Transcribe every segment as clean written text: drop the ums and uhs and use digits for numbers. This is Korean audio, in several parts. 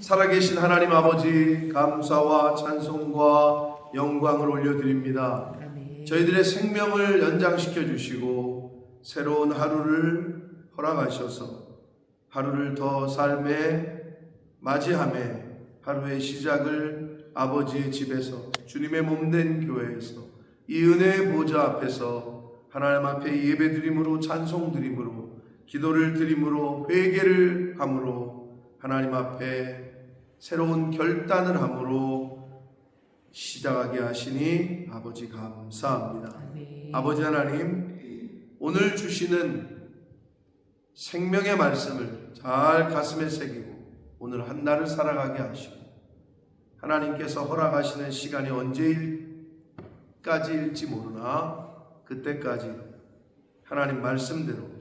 살아계신 하나님 아버지, 감사와 찬송과 영광을 올려드립니다. 저희들의 생명을 연장시켜 주시고 새로운 하루를 허락하셔서 하루를 더 삶에 맞이하며 하루의 시작을 아버지의 집에서, 주님의 몸된 교회에서, 이 은혜의 보좌 앞에서 하나님 앞에 예배드림으로, 찬송드림으로, 기도를 드림으로, 회개를 함으로 하나님 앞에 새로운 결단을 함으로 시작하게 하시니 아버지 감사합니다. 아버지 하나님, 오늘 주시는 생명의 말씀을 잘 가슴에 새기고 오늘 한 날을 살아가게 하시고, 하나님께서 허락하시는 시간이 언제까지일지 모르나 그때까지 하나님 말씀대로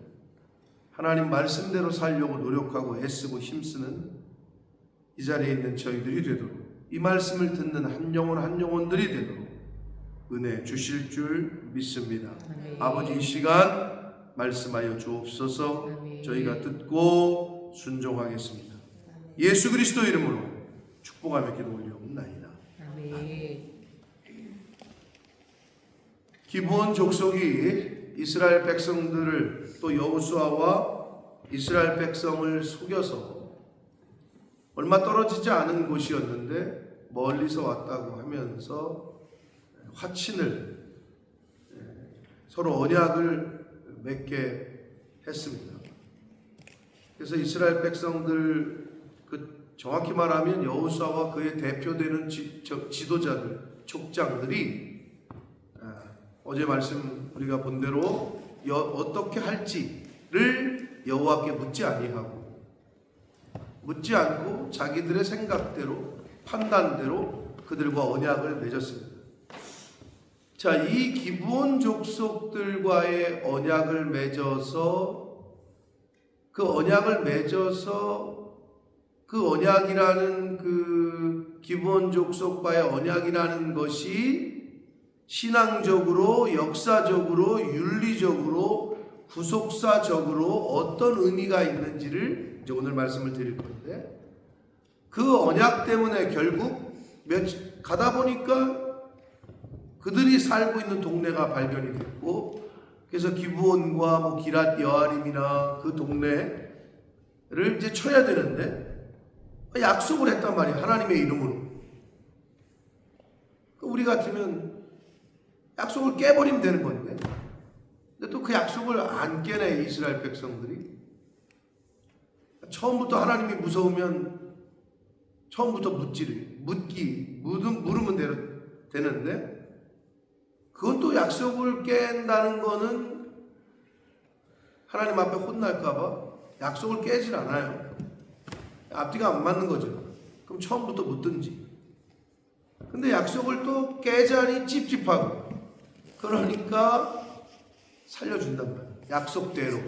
살려고 노력하고 애쓰고 힘쓰는 이 자리에 있는 저희들이 되도록, 이 말씀을 듣는 한 영혼들이 되도록 은혜 주실 줄 믿습니다. 아버지, 이 시간 말씀하여 주옵소서. 저희가 듣고 순종하겠습니다. 예수 그리스도 이름으로 축복하며 기도 올려옵나이다. 기브온 족속이 이스라엘 백성들을, 또 여호수아와 이스라엘 백성을 속여서 얼마 떨어지지 않은 곳이었는데 멀리서 왔다고 하면서 화친을, 서로 언약을 맺게 했습니다. 그래서 이스라엘 백성들, 정확히 말하면 여호수아와 그의 대표되는 지도자들, 족장들이 어제 말씀 우리가 본 대로 어떻게 할지를 여호와께 묻지 않고 자기들의 생각대로, 판단대로 그들과 언약을 맺었습니다. 자, 이 기브온 족속들과의 언약을 맺어서 그 언약이라는 그 기브온 족속과의 언약이라는 것이 신앙적으로, 역사적으로, 윤리적으로, 구속사적으로 어떤 의미가 있는지를 이제 오늘 말씀을 드릴 건데, 그 언약 때문에 결국 가다 보니까 그들이 살고 있는 동네가 발견이 됐고, 그래서 기브온과 기랏 여아림이나 그 동네를 이제 쳐야 되는데 약속을 했단 말이에요. 하나님의 이름으로. 우리 같으면 약속을 깨버리면 되는 건데, 근데 또 그 약속을 안 깨네, 이스라엘 백성들이. 처음부터 하나님이 무서우면 처음부터 물으면 되는데, 그건 또 약속을 깬다는 거는 하나님 앞에 혼날까봐 약속을 깨질 않아요. 앞뒤가 안 맞는 거죠. 그럼 처음부터 묻든지. 근데 약속을 또 깨자니 찝찝하고, 그러니까 살려준단 말이에요. 약속대로.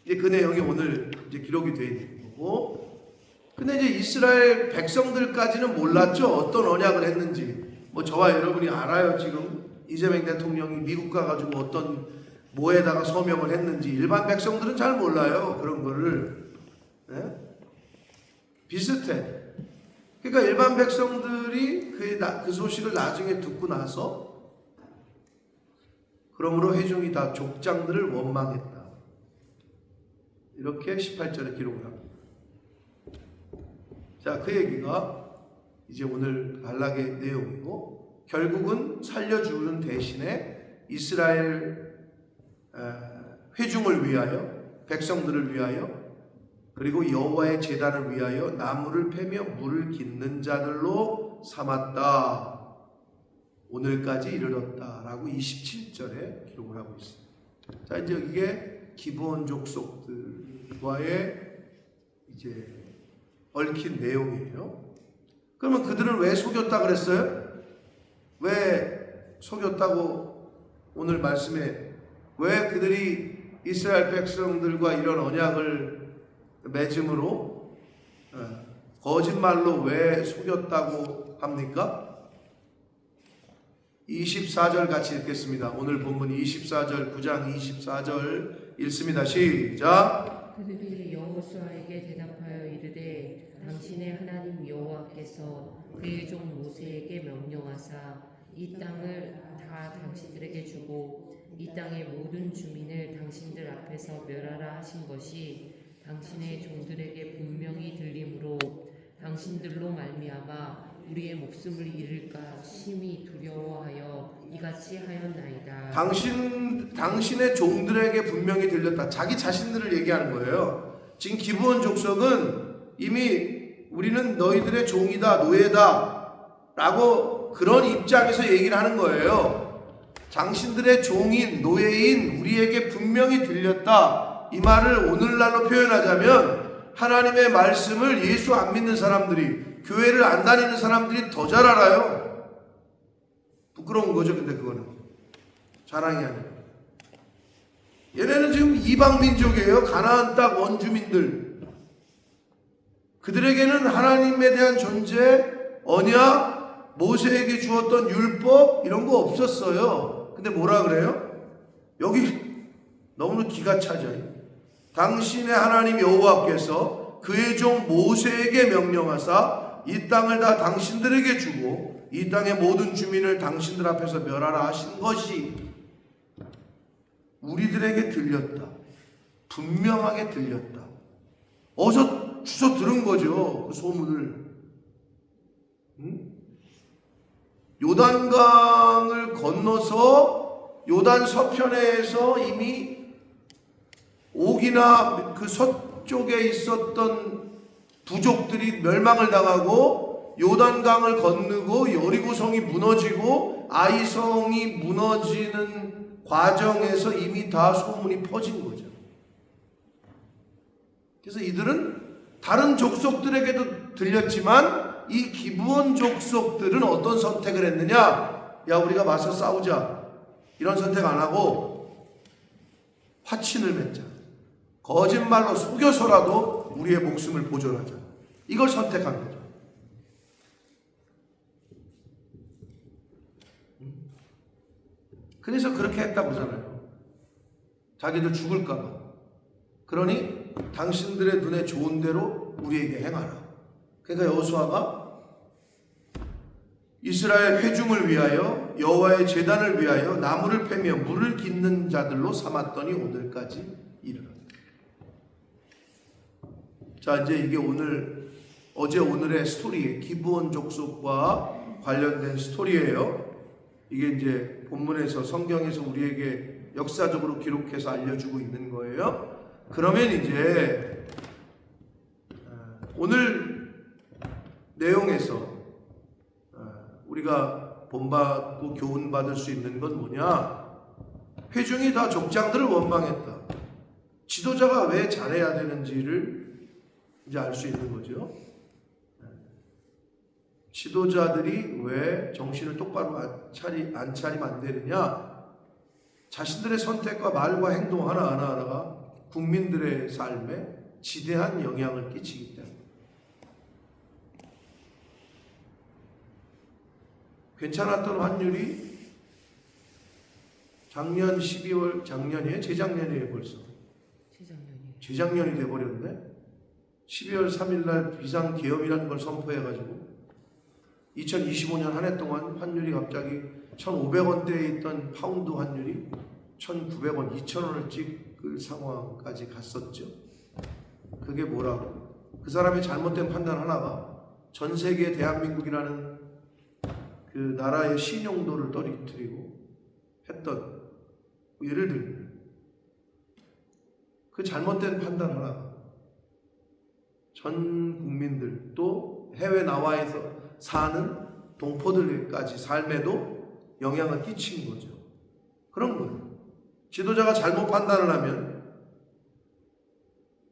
이제 그 내용이 오늘 이제 기록이 되어 있는 거고, 근데 이제 이스라엘 백성들까지는 몰랐죠. 어떤 언약을 했는지. 저와 여러분이 알아요. 지금 이재명 대통령이 미국 가가지고 어떤 뭐에다가 서명을 했는지. 일반 백성들은 잘 몰라요. 그런 거를. 비슷해. 그러니까 일반 백성들이 그 소식을 나중에 듣고 나서, 그러므로 회중이 다 족장들을 원망했다, 이렇게 18절에 기록을 합니다. 자, 그 얘기가 이제 오늘 단락의 내용이고, 결국은 살려주는 대신에 이스라엘 회중을 위하여, 백성들을 위하여, 그리고 여호와의 제단을 위하여 나무를 패며 물을 깃는 자들로 삼았다. 오늘까지 이르렀다라고 27절에 기록을 하고 있습니다. 자, 이제 이게 기브온 족속들과의 이제 얽힌 내용이에요. 그러면 그들은 왜 속였다 그랬어요? 왜 속였다고 오늘 말씀에, 왜 그들이 이스라엘 백성들과 이런 언약을 맺음으로 거짓말로 왜 속였다고 합니까? 24절 같이 읽겠습니다. 오늘 본문 24절, 9장 24절 읽습니다. 시작. 그들이 여호와 여호수아에게 대답하여 이르되 당신의 하나님 여호와께서 그의 종 모세에게 명령하사 이 땅을 다 당신들에게 주고 이 땅의 모든 주민을 당신들 앞에서 멸하라 하신 것이 당신의 종들에게 분명히 들림으로 당신들로 말미암아 우리의 목숨을 잃을까 심히 두려워하여 이같이 하였나이다. 당신의 종들에게 분명히 들렸다. 자기 자신들을 얘기하는 거예요. 지금 기브온 족속은 이미 우리는 너희들의 종이다, 노예다 라고 그런 입장에서 얘기를 하는 거예요. 당신들의 종인, 노예인 우리에게 분명히 들렸다. 이 말을 오늘날로 표현하자면 하나님의 말씀을 예수 안 믿는 사람들이, 교회를 안 다니는 사람들이 더 잘 알아요. 부끄러운 거죠. 근데 그거는 자랑이 아니에요. 얘네는 지금 이방 민족이에요. 가나안 땅 원주민들. 그들에게는 하나님에 대한 존재, 언약, 모세에게 주었던 율법 이런 거 없었어요. 근데 뭐라 그래요? 여기 너무 기가 차져요. 당신의 하나님 여호와께서 그의 종 모세에게 명령하사 이 땅을 다 당신들에게 주고 이 땅의 모든 주민을 당신들 앞에서 멸하라 하신 것이 우리들에게 들렸다. 분명하게 들렸다. 어디서 주워 들은 거죠. 그 소문을. 요단강을 건너서 요단 서편에서 이미 옥이나 그 서쪽에 있었던 부족들이 멸망을 당하고 요단강을 건너고 여리고성이 무너지고 아이성이 무너지는 과정에서 이미 다 소문이 퍼진 거죠. 그래서 이들은 다른 족속들에게도 들렸지만 이 기브온 족속들은 어떤 선택을 했느냐? 야, 우리가 맞서 싸우자. 이런 선택 안 하고 화친을 맺자. 거짓말로 속여서라도 우리의 목숨을 보존하자. 이걸 선택한 거죠. 그래서 그렇게 했다고 하잖아요. 자기들 죽을까 봐. 그러니 당신들의 눈에 좋은 대로 우리에게 행하라. 그러니까 여호수아가 이스라엘 회중을 위하여 여호와의 제단을 위하여 나무를 패며 물을 깃는 자들로 삼았더니 오늘까지 이르라. 자, 이제 이게 어제 오늘의 스토리, 기브온 족속과 관련된 스토리예요. 이게 이제 본문에서 성경에서 우리에게 역사적으로 기록해서 알려주고 있는 거예요. 그러면 이제 오늘 내용에서 우리가 본받고 교훈받을 수 있는 건 뭐냐? 회중이 다 족장들을 원망했다. 지도자가 왜 잘해야 되는지를 이제 알 수 있는 거죠. 지도자들이 왜 정신을 똑바로 안 차리면 안 되느냐? 자신들의 선택과 말과 행동 하나하나가 국민들의 삶에 지대한 영향을 끼치기 때문에. 괜찮았던 환율이 작년 12월, 작년이에요? 재작년이에요 벌써? 재작년이 돼버렸네. 12월 3일날 비상계엄이라는 걸 선포해가지고 2025년 한 해 동안 환율이 갑자기 1,500원대에 있던 파운드 환율이 1,900원, 2,000원을 찍을 상황까지 갔었죠. 그게 뭐라고? 그 사람의 잘못된 판단 하나가 전 세계 대한민국이라는 그 나라의 신용도를 떨어뜨리고 했던, 예를 들면 그 잘못된 판단 하나가 전 국민들 또 해외 나와서 사는 동포들까지 삶에도 영향을 끼친 거죠. 그런 거예요. 지도자가 잘못 판단을 하면,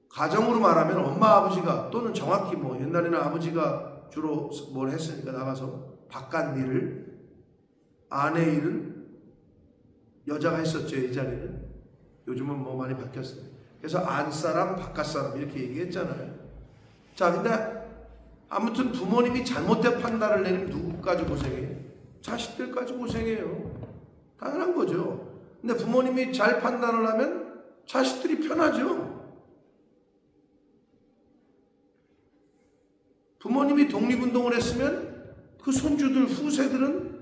가정으로 말하면 엄마 아버지가, 또는 정확히 뭐 옛날에는 아버지가 주로 뭘 했으니까 나가서 바깥 일을, 아내 일은 여자가 했었죠. 예전에는. 요즘은 뭐 많이 바뀌었어요. 그래서 안사람 바깥사람 이렇게 얘기했잖아요. 자, 근데 아무튼 부모님이 잘못된 판단을 내리면 누구까지 고생해요? 자식들까지 고생해요. 당연한 거죠. 근데 부모님이 잘 판단을 하면 자식들이 편하죠. 부모님이 독립운동을 했으면 그 손주들, 후세들은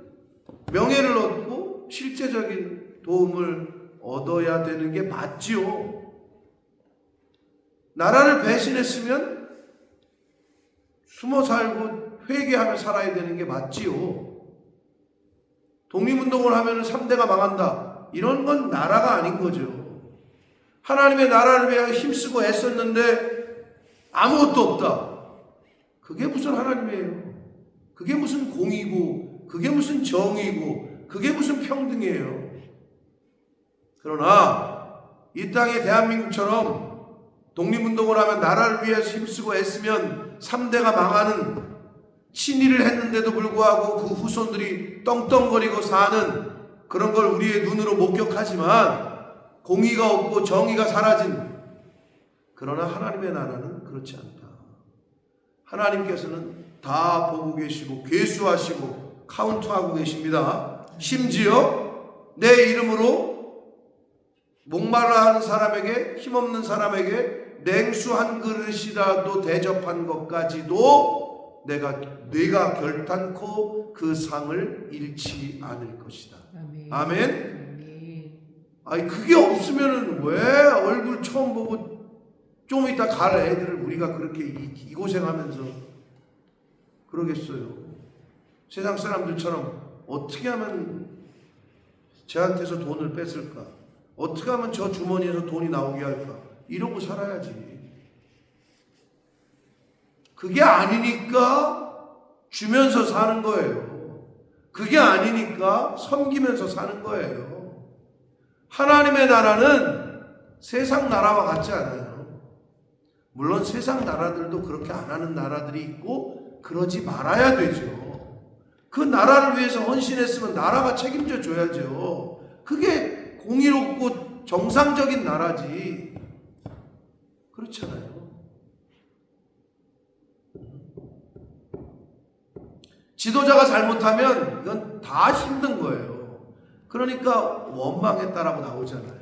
명예를 얻고 실제적인 도움을 얻어야 되는 게 맞지요. 나라를 배신했으면 숨어 살고 회개하며 살아야 되는 게 맞지요. 독립운동을 하면 3대가 망한다. 이런 건 나라가 아닌 거죠. 하나님의 나라를 위하여 힘쓰고 애썼는데 아무것도 없다. 그게 무슨 하나님이에요? 그게 무슨 공의고, 그게 무슨 정의고, 그게 무슨 평등이에요? 그러나 이 땅에 대한민국처럼 독립운동을 하면 나라를 위해서 힘쓰고 애쓰면 3대가 망하는 친일을 했는데도 불구하고 그 후손들이 떵떵거리고 사는 그런 걸 우리의 눈으로 목격하지만 공의가 없고 정의가 사라진, 그러나 하나님의 나라는 그렇지 않다. 하나님께서는 다 보고 계시고 계수하시고 카운트하고 계십니다. 심지어 내 이름으로 목말라 하는 사람에게, 힘없는 사람에게 냉수 한 그릇이라도 대접한 것까지도 내가 결단코 그 상을 잃지 않을 것이다. 아멘. 아멘. 아니 그게 없으면은 왜 얼굴 처음 보고 좀 이따 갈 애들을 우리가 그렇게 이 고생하면서 그러겠어요. 세상 사람들처럼 어떻게 하면 쟤한테서 돈을 뺏을까? 어떻게 하면 저 주머니에서 돈이 나오게 할까? 이러고 살아야지. 그게 아니니까 주면서 사는 거예요. 그게 아니니까 섬기면서 사는 거예요. 하나님의 나라는 세상 나라와 같지 않아요. 물론 세상 나라들도 그렇게 안 하는 나라들이 있고 그러지 말아야 되죠. 그 나라를 위해서 헌신했으면 나라가 책임져 줘야죠. 그게 공의롭고 정상적인 나라지. 그렇잖아요. 지도자가 잘못하면 이건 다 힘든 거예요. 그러니까 원망했다라고 나오잖아요.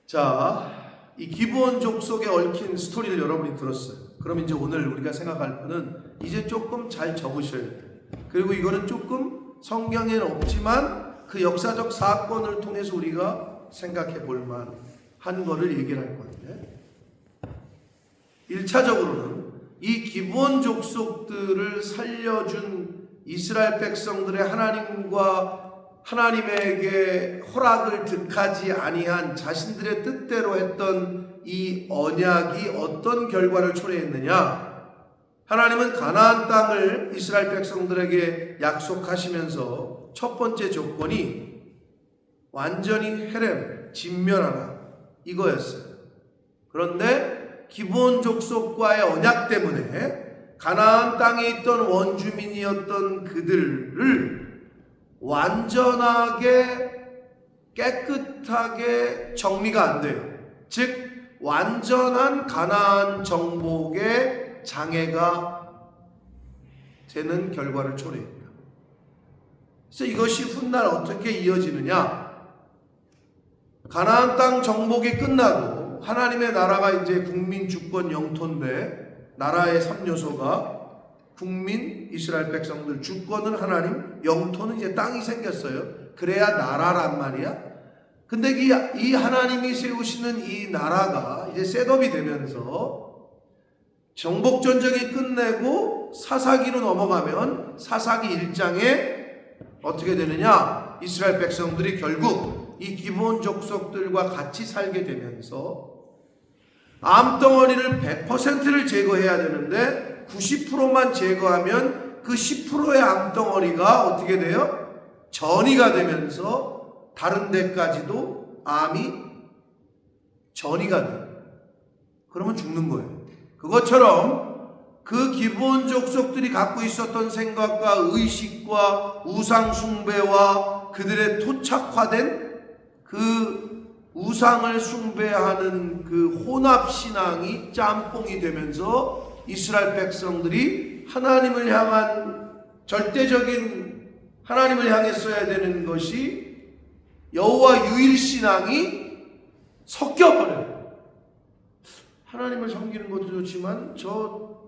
자, 이 기브온족 속에 얽힌 스토리를 여러분이 들었어요. 그럼 이제 오늘 우리가 생각할 거는 이제 조금 잘 적으셔야 돼요. 그리고 이거는 조금 성경에는 없지만 그 역사적 사건을 통해서 우리가 생각해 볼 만한 거를 얘기를 할 건데, 1차적으로는 이 기브온 족속들을 살려준 이스라엘 백성들의 하나님에게 허락을 득하지 아니한 자신들의 뜻대로 했던 이 언약이 어떤 결과를 초래했느냐? 하나님은 가나안 땅을 이스라엘 백성들에게 약속하시면서 첫 번째 조건이 완전히 헤렘, 진멸하라, 이거였어요. 그런데 기브온 족속과의 언약 때문에 가나안 땅에 있던 원주민이었던 그들을 완전하게 깨끗하게 정리가 안 돼요. 즉 완전한 가나안 정복의 장애가 되는 결과를 초래했다. 그래서 이것이 훗날 어떻게 이어지느냐? 가나안 땅 정복이 끝나고 하나님의 나라가 이제 국민 주권 영토인데, 나라의 3요소가 국민 이스라엘 백성들, 주권은 하나님, 영토는 이제 땅이 생겼어요. 그래야 나라란 말이야. 근데 이 하나님이 세우시는 이 나라가 이제 셋업이 되면서 정복 전쟁이 끝내고 사사기로 넘어가면 사사기 1장에 어떻게 되느냐? 이스라엘 백성들이 결국 이 기브온 족속들과 같이 살게 되면서 암덩어리를 100%를 제거해야 되는데 90%만 제거하면 그 10%의 암덩어리가 어떻게 돼요? 전이가 되면서 다른 데까지도 암이 전이가 돼요. 그러면 죽는 거예요. 그것처럼 그 기브온 족속들이 갖고 있었던 생각과 의식과 우상 숭배와 그들의 토착화된 그 우상을 숭배하는 그 혼합신앙이 짬뽕이 되면서 이스라엘 백성들이 하나님을 향한 절대적인, 하나님을 향했어야 되는 것이 여호와 유일신앙이 섞여버려요. 하나님을 섬기는 것도 좋지만 저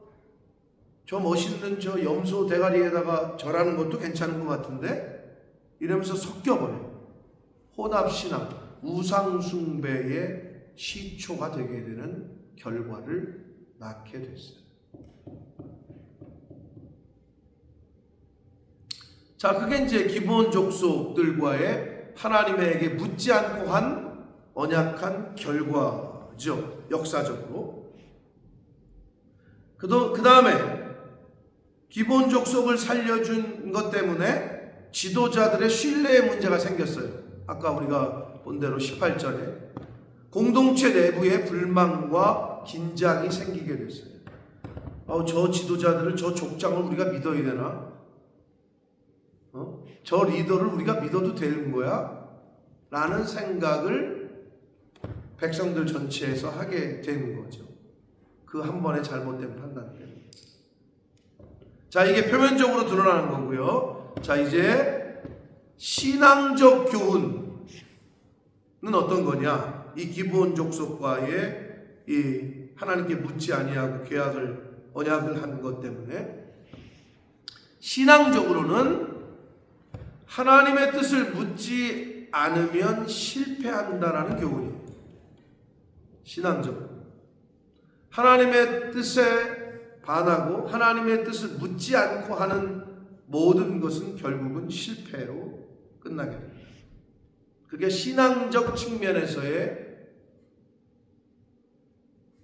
멋있는 저 염소 대가리에다가 절하는 것도 괜찮은 것 같은데 이러면서 섞여버려요. 혼합신앙, 우상숭배의 시초가 되게 되는 결과를 낳게 됐어요. 자, 그게 이제 기본 족속들과의 하나님에게 묻지 않고 한 언약한 결과죠. 역사적으로. 그 다음에 기본 족속을 살려준 것 때문에 지도자들의 신뢰의 문제가 생겼어요. 아까 우리가 본 대로 18절에 공동체 내부에 불만과 긴장이 생기게 됐어요. 저 지도자들을, 저 족장을 우리가 믿어야 되나? 저 리더를 우리가 믿어도 되는 거야? 라는 생각을 백성들 전체에서 하게 되는 거죠. 그 한 번의 잘못된 판단 때문에. 자, 이게 표면적으로 드러나는 거고요. 자, 이제 신앙적 교훈은 어떤 거냐? 이 기본 족속과의 이 하나님께 묻지 아니하고 언약을 한 것 때문에 신앙적으로는 하나님의 뜻을 묻지 않으면 실패한다라는 교훈이에요. 신앙적으로 하나님의 뜻에 반하고 하나님의 뜻을 묻지 않고 하는 모든 것은 결국은 실패로 끝나게 됩니다. 그게 신앙적 측면에서의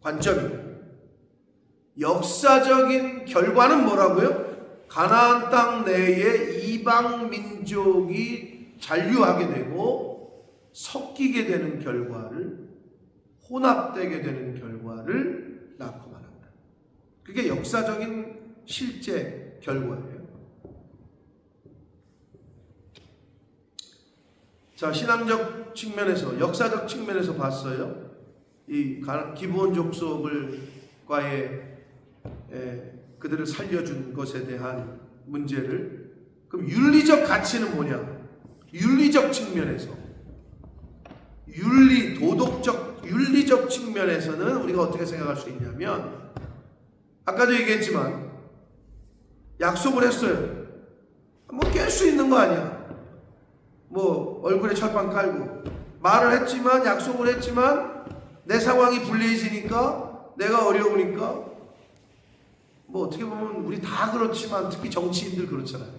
관점입니다. 역사적인 결과는 뭐라고요? 가나안 땅 내에 이방 민족이 잔류하게 되고 섞이게 되는 결과를, 혼합되게 되는 결과를 낳고 말합니다. 그게 역사적인 실제 결과예요. 자, 신앙적 측면에서, 역사적 측면에서 봤어요. 이 기본 족속과의 그들을 살려준 것에 대한 문제를. 그럼 윤리적 가치는 뭐냐? 윤리적 측면에서, 윤리적 측면에서는 우리가 어떻게 생각할 수 있냐면, 아까도 얘기했지만 약속을 했어요. 뭐 깰 수 있는 거 아니야. 뭐 얼굴에 철판 깔고 말을 했지만, 약속을 했지만 내 상황이 불리해지니까, 내가 어려우니까, 뭐 어떻게 보면 우리 다 그렇지만 특히 정치인들 그렇잖아요.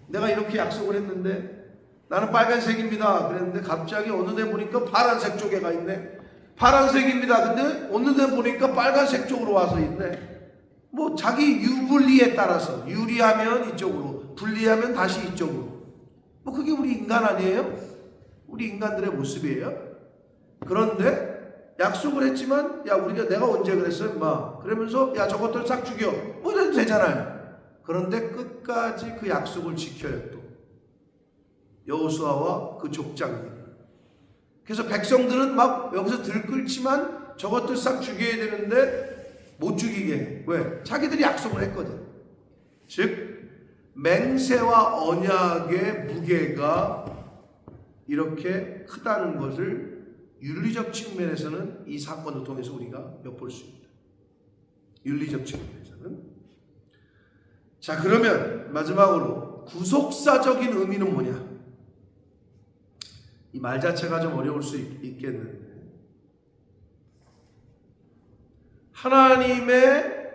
내가 이렇게 약속을 했는데 나는 빨간색입니다 그랬는데 갑자기 어느 데 보니까 파란색 쪽에 가 있네. 파란색입니다 근데 어느 데 보니까 빨간색 쪽으로 와서 있네. 뭐 자기 유불리에 따라서 유리하면 이쪽으로, 불리하면 다시 이쪽으로. 뭐 그게 우리 인간 아니에요? 우리 인간들의 모습이에요. 그런데 약속을 했지만, 야, 내가 언제 그랬어 임마, 그러면서 야 저것들 싹 죽여, 뭐 이래도 되잖아요. 그런데 끝까지 그 약속을 지켜요. 또 여호수아와 그 족장이. 그래서 백성들은 막 여기서 들끓지만 저것들 싹 죽여야 되는데 못 죽이게 해. 왜? 자기들이 약속을 했거든. 즉 맹세와 언약의 무게가 이렇게 크다는 것을 윤리적 측면에서는 이 사건을 통해서 우리가 엿볼 수 있다. 윤리적 측면에서는. 자, 그러면 마지막으로 구속사적인 의미는 뭐냐? 이 말 자체가 좀 어려울 수 있겠는데, 하나님의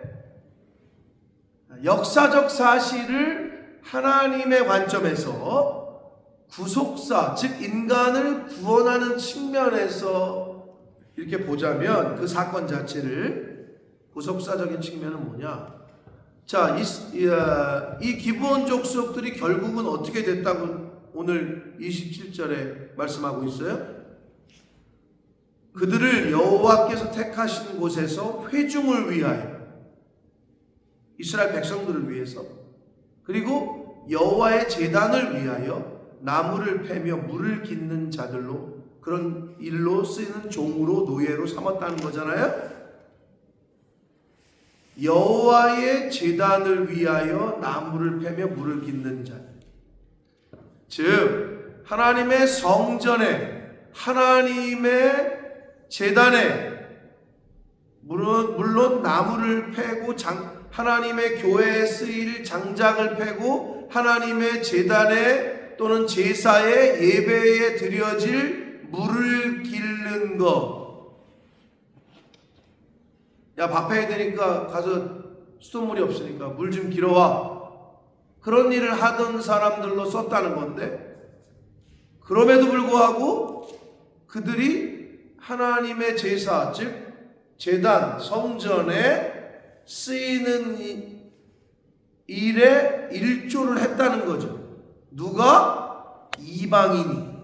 역사적 사실을 하나님의 관점에서 구속사, 즉 인간을 구원하는 측면에서 이렇게 보자면, 그 사건 자체를 구속사적인 측면은 뭐냐? 자, 이 기브온 족속들이 결국은 어떻게 됐다고 오늘 27절에 말씀하고 있어요? 그들을 여호와께서 택하신 곳에서 회중을 위하여, 이스라엘 백성들을 위해서, 그리고 여호와의 제단을 위하여 나무를 패며 물을 깃는 자들로, 그런 일로 쓰이는 종으로, 노예로 삼았다는 거잖아요. 여호와의 제단을 위하여 나무를 패며 물을 깃는 자들, 즉 하나님의 성전에, 하나님의 제단에 물론 나무를 패고 하나님의 교회에 쓰일 장작을 패고 하나님의 제단에 또는 제사에 예배에 드려질 물을 기르는 거. 야, 밥 해야 되니까 가서 수돗물이 없으니까 물 좀 길어와. 그런 일을 하던 사람들로 썼다는 건데, 그럼에도 불구하고 그들이 하나님의 제사, 즉 제단, 성전에 쓰이는 일에 일조를 했다는 거죠. 누가? 이방인이.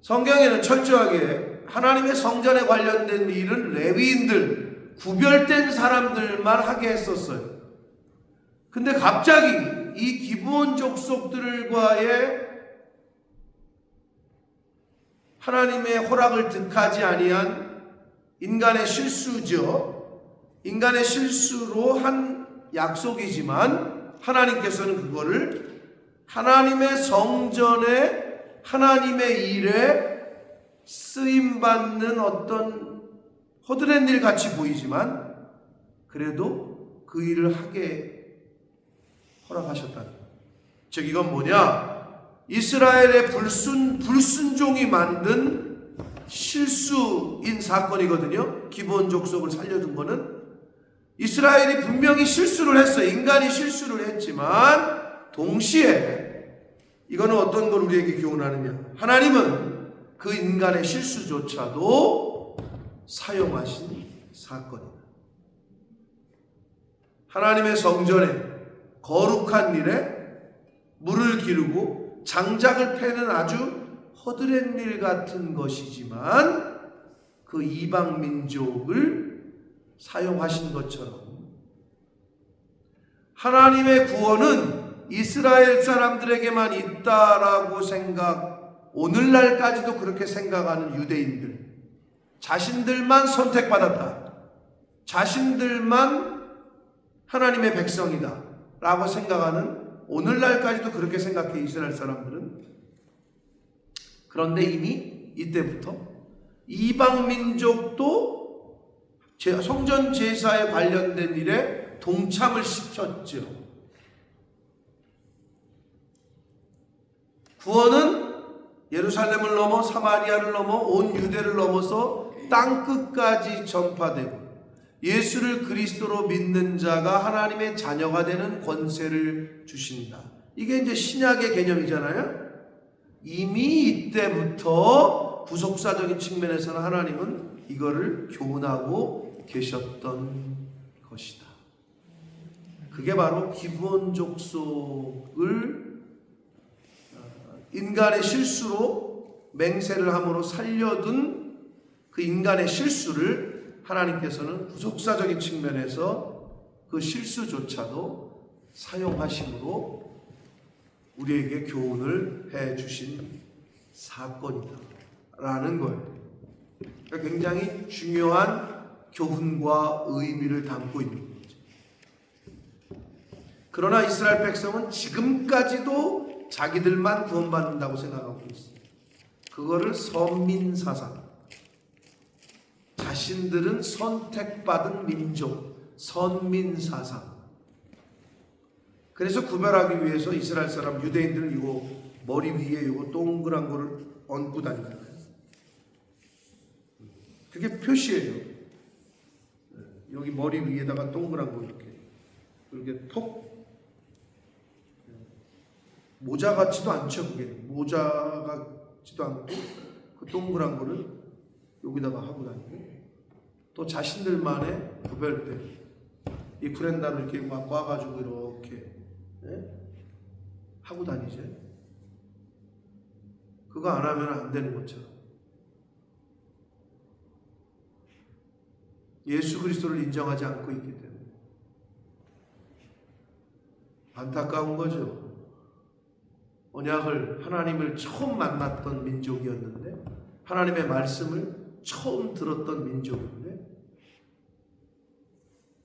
성경에는 철저하게 하나님의 성전에 관련된 일은 레위인들, 구별된 사람들만 하게 했었어요. 근데 갑자기 이 기브온 족속들과의 하나님의 허락을 득하지 아니한 인간의 실수죠. 인간의 실수로 한 약속이지만 하나님께서는 그거를 하나님의 성전에 하나님의 일에 쓰임받는 어떤 허드렛 일 같이 보이지만 그래도 그 일을 하게 허락하셨다는 거예요. 즉 이건 뭐냐? 이스라엘의 불순종이 만든 실수인 사건이거든요. 기브온 족속을 살려둔 거는 이스라엘이 분명히 실수를 했어요. 인간이 실수를 했지만 동시에 이거는 어떤 걸 우리에게 교훈하느냐? 하나님은 그 인간의 실수조차도 사용하신 사건이다. 하나님의 성전에 거룩한 일에 물을 기르고 장작을 패는 아주 허드렛 일 같은 것이지만 그 이방 민족을 사용하신 것처럼 하나님의 구원은 이스라엘 사람들에게만 있다라고 오늘날까지도 그렇게 생각하는 유대인들, 자신들만 선택받았다, 자신들만 하나님의 백성이다 라고 생각하는, 오늘날까지도 그렇게 생각해 이스라엘 사람들은. 그런데 이미 이때부터 이방 민족도 성전 제사에 관련된 일에 동참을 시켰죠. 구원은 예루살렘을 넘어 사마리아를 넘어 온 유대를 넘어서 땅끝까지 전파되고 예수를 그리스도로 믿는 자가 하나님의 자녀가 되는 권세를 주신다. 이게 이제 신약의 개념이잖아요. 이미 이때부터 구속사적인 측면에서는 하나님은 이거를 교훈하고 계셨던 것이다. 그게 바로 기브온 족속을 인간의 실수로 맹세를 함으로 살려둔 그 인간의 실수를 하나님께서는 구속사적인 측면에서 그 실수조차도 사용하심으로 우리에게 교훈을 해주신 사건이다라는 거예요. 그러니까 굉장히 중요한 교훈과 의미를 담고 있는 거죠. 그러나 이스라엘 백성은 지금까지도 자기들만 구원받는다고 생각하고 있어요. 그거를 선민사상, 자신들은 선택받은 민족, 선민사상. 그래서 구별하기 위해서 이스라엘 사람 유대인들은 이거 머리 위에 이거 동그란 거를 얹고 다니잖아요. 그게 표시예요. 여기 머리 위에다가 동그란 거 이렇게 톡. 모자 같지도 않죠. 그게 모자 같지도 않고 그 동그란 거를 여기다가 하고 다니고, 또 자신들만의 구별대 이 브랜다로 이렇게 막 꽈가지고 이렇게 하고 다니죠. 그거 안 하면 안 되는 것처럼 예수 그리스도를 인정하지 않고 있기 때문에 안타까운 거죠. 언약을, 하나님을 처음 만났던 민족이었는데, 하나님의 말씀을 처음 들었던 민족인데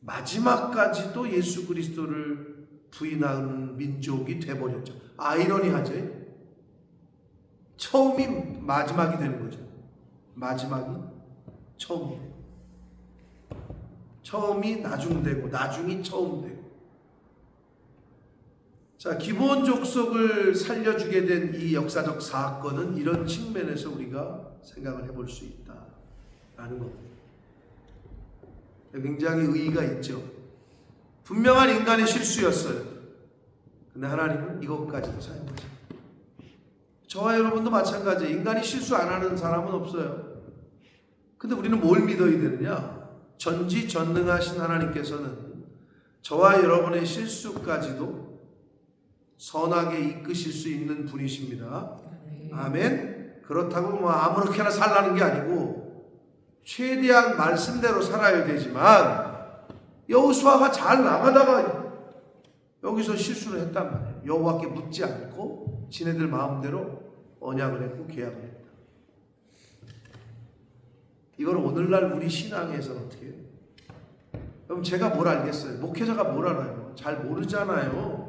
마지막까지도 예수 그리스도를 부인하는 민족이 돼버렸죠. 아이러니하죠. 처음이 마지막이 되는 거죠. 마지막이 처음이 나중되고 나중이 처음 되고. 자, 기본 족속을 살려주게 된 이 역사적 사건은 이런 측면에서 우리가 생각을 해볼 수 있다라는 겁니다. 굉장히 의의가 있죠. 분명한 인간의 실수였어요. 근데 하나님은 이것까지도 사용하죠. 저와 여러분도 마찬가지예요. 인간이 실수 안 하는 사람은 없어요. 근데 우리는 뭘 믿어야 되느냐? 전지전능하신 하나님께서는 저와 여러분의 실수까지도 선하게 이끄실 수 있는 분이십니다. 아멘. 그렇다고 뭐 아무렇게나 살라는 게 아니고 최대한 말씀대로 살아야 되지만, 여호수아가 잘 나가다가 여기서 실수를 했단 말이에요. 여호와께 묻지 않고 지네들 마음대로 언약을 했고 계약을 했다. 이걸 오늘날 우리 신앙에서는 어떻게 해요? 그럼 제가 뭘 알겠어요? 목회자가 뭘 알아요? 잘 모르잖아요.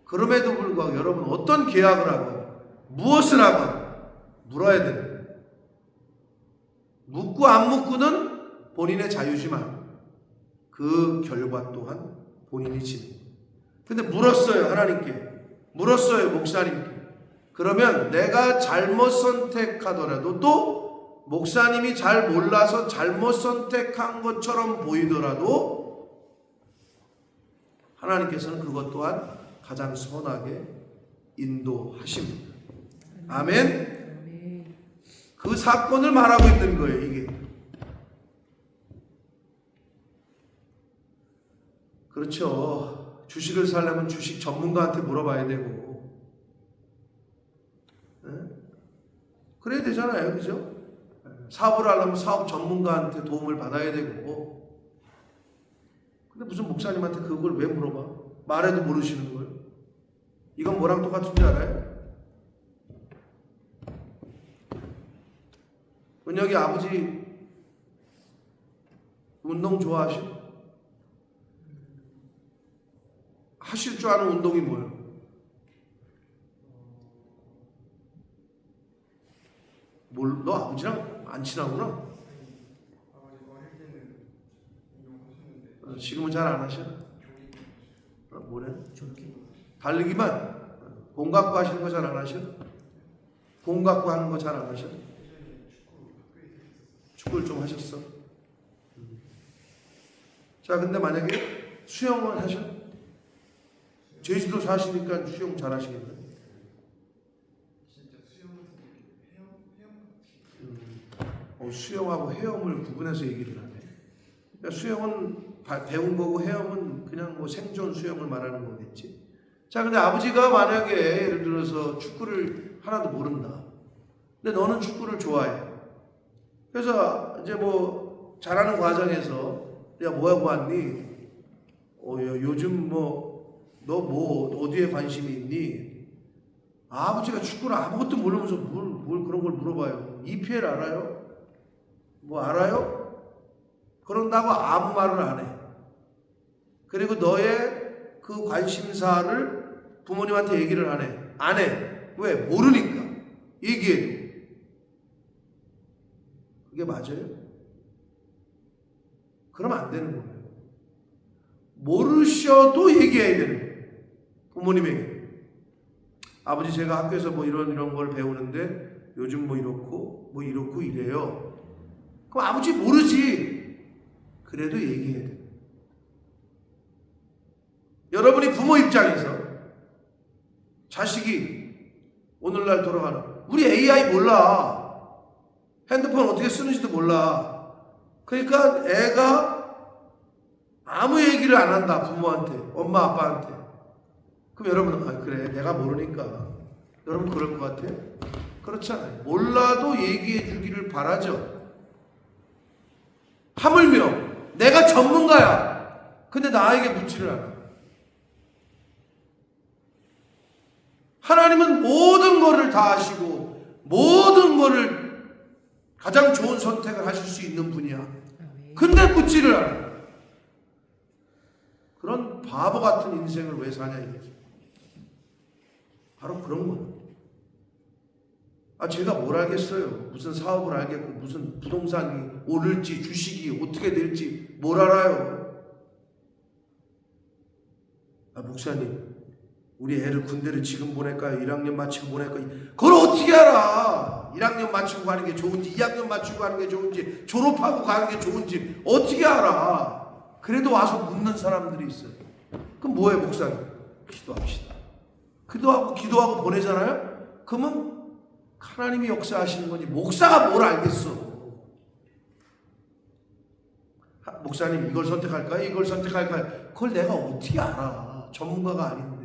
그럼에도 불구하고 여러분 어떤 계약을 하고 무엇을 하고 물어야 되는 거예요. 묻고 안 묻고는 본인의 자유지만 그 결과 또한 본인이 지는 거예요. 근데 물었어요. 하나님께 물었어요. 목사님께. 그러면 내가 잘못 선택하더라도, 또 목사님이 잘 몰라서 잘못 선택한 것처럼 보이더라도 하나님께서는 그것 또한 가장 선하게 인도하십니다. 아멘. 그 사건을 말하고 있는 거예요. 이게 그렇죠. 주식을 사려면 주식 전문가한테 물어봐야 되고, 그래야 되잖아요. 그죠? 사업을 하려면 사업 전문가한테 도움을 받아야 되고. 근데 무슨 목사님한테 그걸 왜 물어봐? 말해도 모르시는 걸. 이건 뭐랑 똑같은 줄 알아요? 은혁이 아버지 운동 좋아하시죠? 하실 줄 아는 운동이 뭐예요? 너 아버지랑 안 친하구나? 지금은 잘 안 하셔? 뭐래? 달리기만? 공 갖고 하시는 거 잘 안 하셔? 공 갖고 하는 거 잘 안 하셔? 축구를 좀 하셨어? 자, 근데 만약에 수영을 하셔? 제주도 사시니까 수영 잘 하시겠네. 진짜 수영은 수영하고 헤엄을 구분해서 얘기를 하네. 그러니까 수영은 배운 거고 헤엄은 그냥 뭐 생존 수영을 말하는 거겠지. 자, 근데 아버지가 만약에 예를 들어서 축구를 하나도 모른다. 근데 너는 축구를 좋아해. 그래서 이제 뭐 잘하는 과정에서 야, 뭐 하고 왔니? 야, 요즘 뭐 너 어디에 관심이 있니? 아버지가 축구를 아무것도 모르면서 뭘 그런 걸 물어봐요. EPL 알아요? 뭐 알아요? 그런다고 아무 말을 안 해. 그리고 너의 그 관심사를 부모님한테 얘기를 안 해. 왜? 모르니까. 얘기해도. 그게 맞아요? 그러면 안 되는 거예요. 모르셔도 얘기해야 되는 거예요. 부모님에게. 아버지, 제가 학교에서 뭐 이런 걸 배우는데 요즘 뭐 이렇고 이래요. 그럼 아버지 모르지. 그래도 얘기해야 돼요. 여러분이 부모 입장에서 자식이 오늘날 돌아가는, 우리 AI 몰라. 핸드폰 어떻게 쓰는지도 몰라. 그러니까 애가 아무 얘기를 안 한다. 부모한테, 엄마 아빠한테. 그럼 여러분은 그래, 내가 모르니까. 여러분 그럴 것 같아요? 그렇잖아요. 몰라도 얘기해 주기를 바라죠. 하물며 내가 전문가야. 근데 나에게 묻지를 않아. 하나님은 모든 것을 다 아시고 모든 것을 가장 좋은 선택을 하실 수 있는 분이야. 근데 묻지를 않아. 그런 바보 같은 인생을 왜 사냐 이거지. 바로 그런 거예요. 제가 뭘 알겠어요. 무슨 사업을 알겠고 무슨 부동산이 오를지 주식이 어떻게 될지 뭘 알아요. 목사님, 우리 애를 군대를 지금 보낼까요? 1학년 마치고 보낼까요? 그걸 어떻게 알아? 1학년 마치고 가는 게 좋은지 2학년 마치고 가는 게 좋은지 졸업하고 가는 게 좋은지 어떻게 알아? 그래도 와서 묻는 사람들이 있어요. 그럼 뭐해 목사님? 기도합시다. 기도하고 보내잖아요? 그러면 하나님이 역사하시는 거지 목사가 뭘 알겠어. 목사님 이걸 선택할까요? 이걸 선택할까요? 그걸 내가 어떻게 알아? 전문가가 아닌데.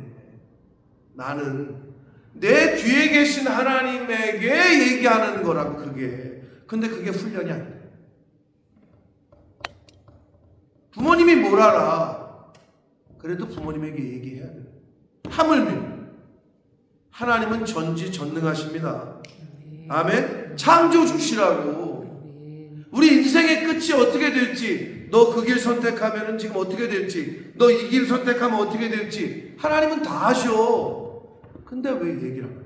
나는 내 뒤에 계신 하나님에게 얘기하는 거라고 그게. 근데 그게 훈련이 안 돼. 부모님이 뭘 알아? 그래도 부모님에게 얘기해야 돼. 하물며 하나님은 전지전능하십니다. 아멘. 창조주시라고. 우리 인생의 끝이 어떻게 될지, 너 그 길 선택하면 지금 어떻게 될지, 너 이 길 선택하면 어떻게 될지 하나님은 다 아셔. 근데 왜 얘기를 안 해요?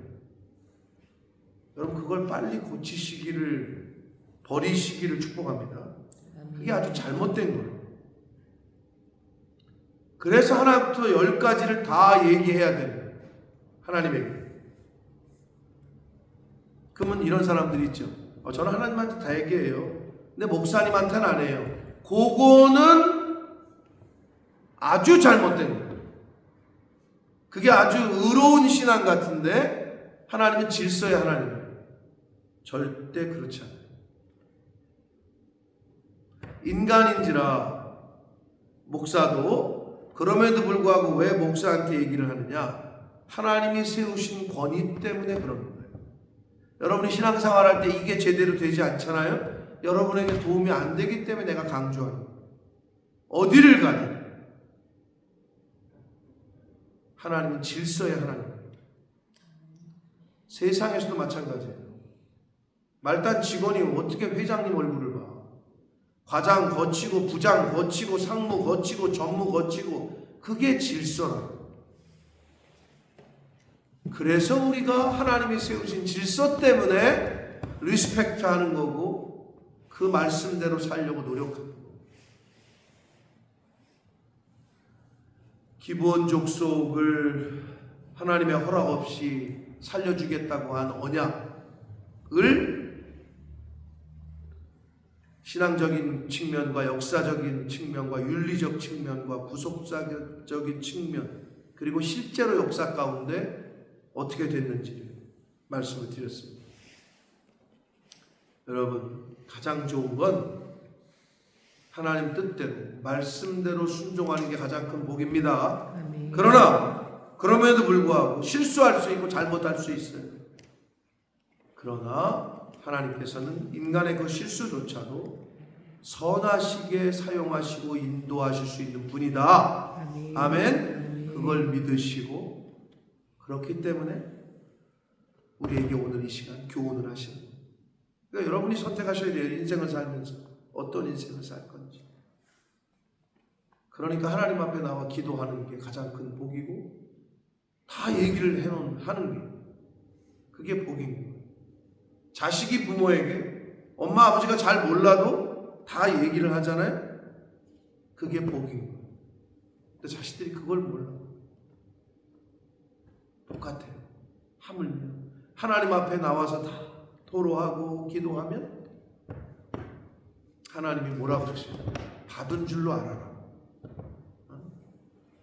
여러분 그걸 빨리 고치시기를, 버리시기를 축복합니다. 그게 아주 잘못된 거예요. 그래서 하나부터 10가지를 다 얘기해야 되는 거예요. 하나님에게. 그러면 이런 사람들이 있죠. 저는 하나님한테 다 얘기해요. 근데 목사님한테는 안 해요. 그거는 아주 잘못된 거예요. 그게 아주 의로운 신앙 같은데 하나님은 질서의 하나님이에요. 절대 그렇지 않아요. 인간인지라 목사도 그럼에도 불구하고 왜 목사한테 얘기를 하느냐? 하나님이 세우신 권위 때문에 그런 거예요. 여러분이 신앙생활 할 때 이게 제대로 되지 않잖아요? 여러분에게 도움이 안 되기 때문에 내가 강조하는 거예요. 어디를 가든 하나님은 질서의 하나님이에요. 세상에서도 마찬가지예요. 말단 직원이 어떻게 회장님 얼굴을 봐? 과장 거치고 부장 거치고 상무 거치고 전무 거치고 그게 질서라고. 그래서 우리가 하나님이 세우신 질서 때문에 리스펙트 하는 거고 그 말씀대로 살려고 노력하는 거고. 기브온 족속을 하나님의 허락 없이 살려주겠다고 한 언약을 신앙적인 측면과 역사적인 측면과 윤리적 측면과 구속사적인 측면 그리고 실제로 역사 가운데 어떻게 됐는지 말씀을 드렸습니다. 여러분 가장 좋은 건 하나님 뜻대로 말씀대로 순종하는 게 가장 큰 복입니다. 아멘. 그럼에도 불구하고 실수할 수 있고 잘못할 수 있어요. 그러나 하나님께서는 인간의 그 실수조차도 선하시게 사용하시고 인도하실 수 있는 분이다. 아멘. 아멘. 그걸 믿으시고 그렇기 때문에 우리에게 오늘 이 시간 교훈을 하시는 거예요. 그러니까 여러분이 선택하셔야 돼요. 인생을 살면서 어떤 인생을 살 건지. 그러니까 하나님 앞에 나와 기도하는 게 가장 큰 복이고 다 얘기를 하는 게 그게 복인 거예요. 자식이 부모에게 엄마 아버지가 잘 몰라도 다 얘기를 하잖아요. 그게 복인 거예요. 근데 자식들이 그걸 몰라. 똑같아요. 하물며 하나님 앞에 나와서 다 토로하고 기도하면 하나님이 뭐라고 그러시죠? 받은 줄로 알아라.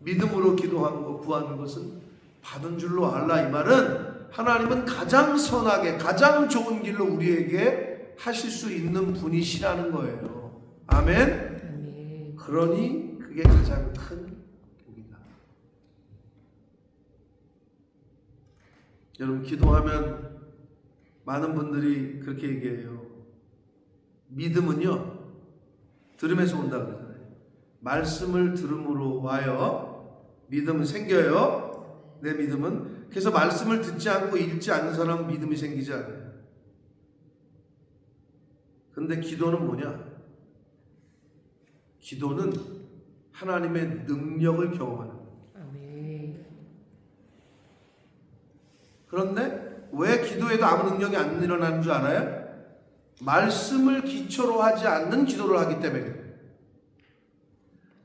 믿음으로 기도하는 거 구하는 것은 받은 줄로 알라. 이 말은 하나님은 가장 선하게 가장 좋은 길로 우리에게 하실 수 있는 분이시라는 거예요. 아멘. 아멘. 그러니 그게 가장 큰 복이다. 여러분 기도하면 많은 분들이 그렇게 얘기해요. 믿음은요 들음에서 온다 그러잖아요. 말씀을 들음으로 와요. 믿음은 생겨요. 내 믿음은. 그래서 말씀을 듣지 않고 읽지 않는 사람은 믿음이 생기지 않아요. 근데 기도는 뭐냐? 기도는 하나님의 능력을 경험하는 거예요. 그런데 왜 기도에도 아무 능력이 안 일어나는 줄 알아요? 말씀을 기초로 하지 않는 기도를 하기 때문에 그래요.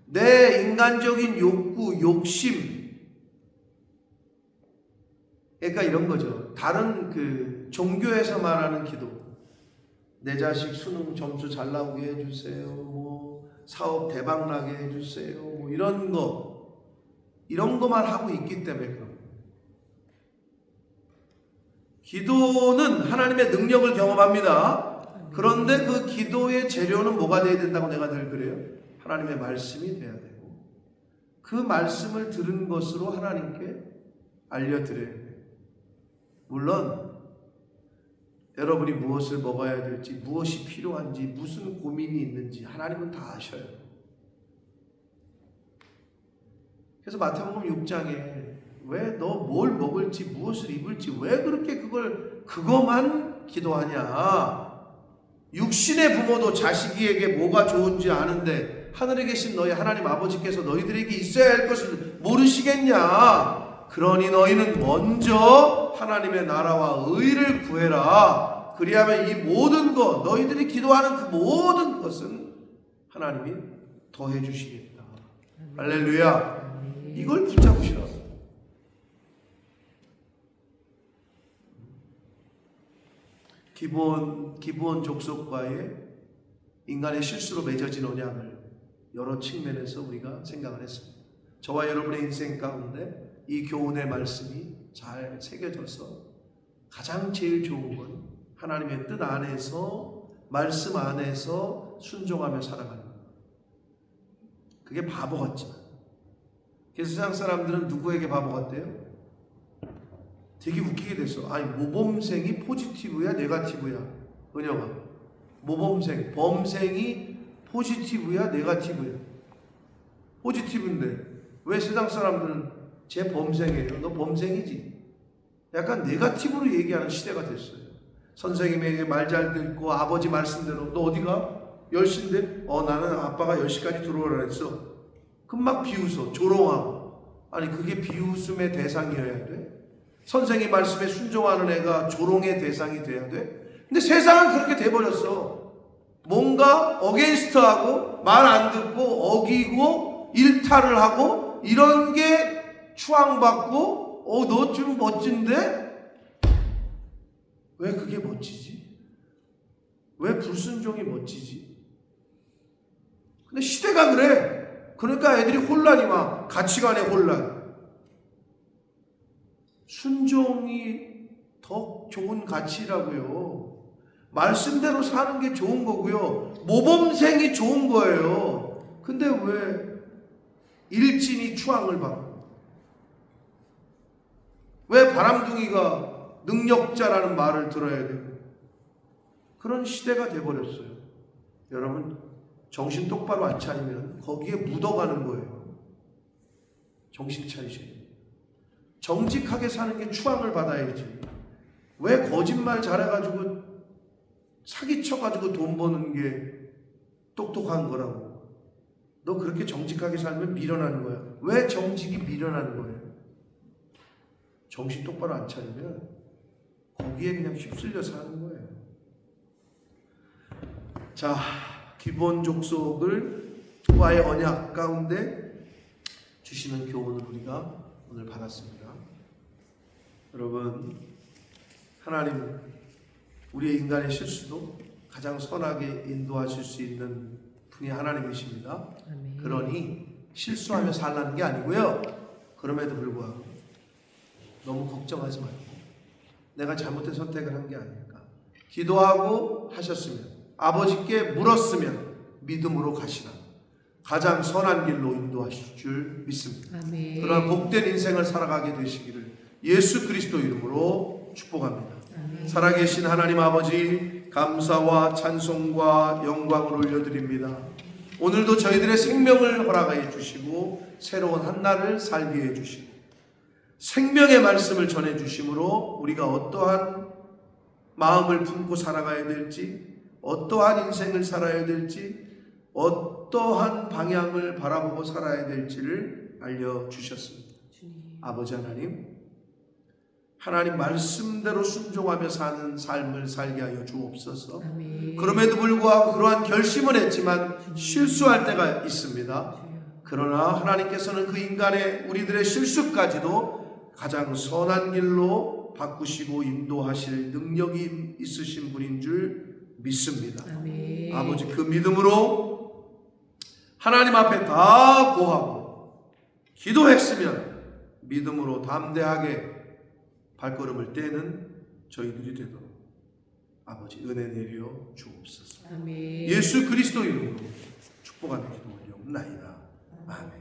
내 인간적인 욕구, 욕심, 그러니까 이런 거죠. 다른 그 종교에서 말하는 기도, 내 자식 수능 점수 잘 나오게 해주세요, 뭐 사업 대박 나게 해주세요, 뭐 이런 거만 하고 있기 때문에 그런 거예요. 기도는 하나님의 능력을 경험합니다. 그런데 그 기도의 재료는 뭐가 돼야 된다고 내가 늘 그래요? 하나님의 말씀이 돼야 되고, 그 말씀을 들은 것으로 하나님께 알려드려야 돼요. 물론 여러분이 무엇을 먹어야 될지, 무엇이 필요한지, 무슨 고민이 있는지 하나님은 다 아셔요. 그래서 마태복음 6장에 왜 너 뭘 먹을지, 무엇을 입을지, 왜 그렇게 그거만 기도하냐? 육신의 부모도 자식에게 뭐가 좋은지 아는데 하늘에 계신 너희 하나님 아버지께서 너희들에게 있어야 할 것을 모르시겠냐? 그러니 너희는 먼저 하나님의 나라와 의를 구해라. 그리하면 이 모든 것, 너희들이 기도하는 그 모든 것은 하나님이 더해 주시겠다. 할렐루야. 이걸 붙잡으시라. 기부원 족속과의 인간의 실수로 맺어진 언약을 여러 측면에서 우리가 생각을 했습니다. 저와 여러분의 인생 가운데 이 교훈의 말씀이 잘 새겨져서 가장 제일 좋은 건 하나님의 뜻 안에서, 말씀 안에서 순종하며 살아가는 것. 그게 바보 같지만, 그래서 세상 사람들은 누구에게 바보 같대요? 되게 웃기게 됐어. 아니, 모범생이 포지티브야 네거티브야? 은영아, 범생이 포지티브야 네거티브야? 포지티브인데 왜 세상 사람들은 쟤 범생이에요? 너 범생이지? 약간 네거티브로 얘기하는 시대가 됐어요. 선생님에게 말 잘 듣고 아버지 말씀대로 너 어디가? 10시인데? 나는 아빠가 10시까지 들어오라 했어. 그럼 막 비웃어, 조롱하고. 아니, 그게 비웃음의 대상이어야 돼? 선생님 말씀에 순종하는 애가 조롱의 대상이 돼야 돼? 근데 세상은 그렇게 돼버렸어. 뭔가 어게인스트하고 말 안 듣고 어기고 일탈을 하고 이런 게 추앙받고 너 좀 멋진데? 왜 그게 멋지지? 왜 불순종이 멋지지? 근데 시대가 그래. 그러니까 애들이 혼란이 와. 가치관의 혼란. 순종이 더 좋은 가치라고요. 말씀대로 사는 게 좋은 거고요. 모범생이 좋은 거예요. 근데 왜 일진이 추앙을 받고, 왜 바람둥이가 능력자라는 말을 들어야 되고, 그런 시대가 돼버렸어요. 여러분, 정신 똑바로 안 차리면 거기에 묻어가는 거예요. 정신 차리셔야 돼요. 정직하게 사는 게 추앙을 받아야지. 왜 거짓말 잘해가지고 사기쳐가지고 돈 버는 게 똑똑한 거라고. 너 그렇게 정직하게 살면 미련한 거야. 왜 정직이 미련한 거예요? 정신 똑바로 안 차리면 거기에 그냥 휩쓸려 사는 거예요. 자, 기본 족속과의 언약 가운데 주시는 교훈을 우리가 오늘 받았습니다. 여러분, 하나님 우리의 인간의 실수도 가장 선하게 인도하실 수 있는 분이 하나님이십니다. 아멘. 그러니 실수하며 살라는 게 아니고요. 그럼에도 불구하고 너무 걱정하지 말고 내가 잘못된 선택을 한 게 아닐까. 기도하고 하셨으면, 아버지께 물었으면 믿음으로 가시라. 가장 선한 길로 인도하실 줄 믿습니다. 아멘. 그러한 복된 인생을 살아가게 되시기를 예수 그리스도 이름으로 축복합니다. 아멘. 살아계신 하나님 아버지, 감사와 찬송과 영광을 올려드립니다. 오늘도 저희들의 생명을 허락하여 주시고 새로운 한 날을 살게 해주시고 생명의 말씀을 전해주심으로 우리가 어떠한 마음을 품고 살아가야 될지, 어떠한 인생을 살아야 될지, 어떠한 방향을 바라보고 살아야 될지를 알려주셨습니다. 주님. 아버지 하나님, 하나님 말씀대로 순종하며 사는 삶을 살게 하여 주옵소서. 아멘. 그럼에도 불구하고 그러한 결심을 했지만 실수할 때가 있습니다. 그러나 하나님께서는 그 인간의 우리들의 실수까지도 가장 선한 길로 바꾸시고 인도하실 능력이 있으신 분인 줄 믿습니다. 아멘. 아버지, 그 믿음으로 하나님 앞에 다 고하고 기도했으면 믿음으로 담대하게 발걸음을 떼는 저희들이 되도록 아버지 은혜 내려 주옵소서. 아멘. 예수 그리스도 이름으로 축복하며 기도 올려옵나이다. 아멘.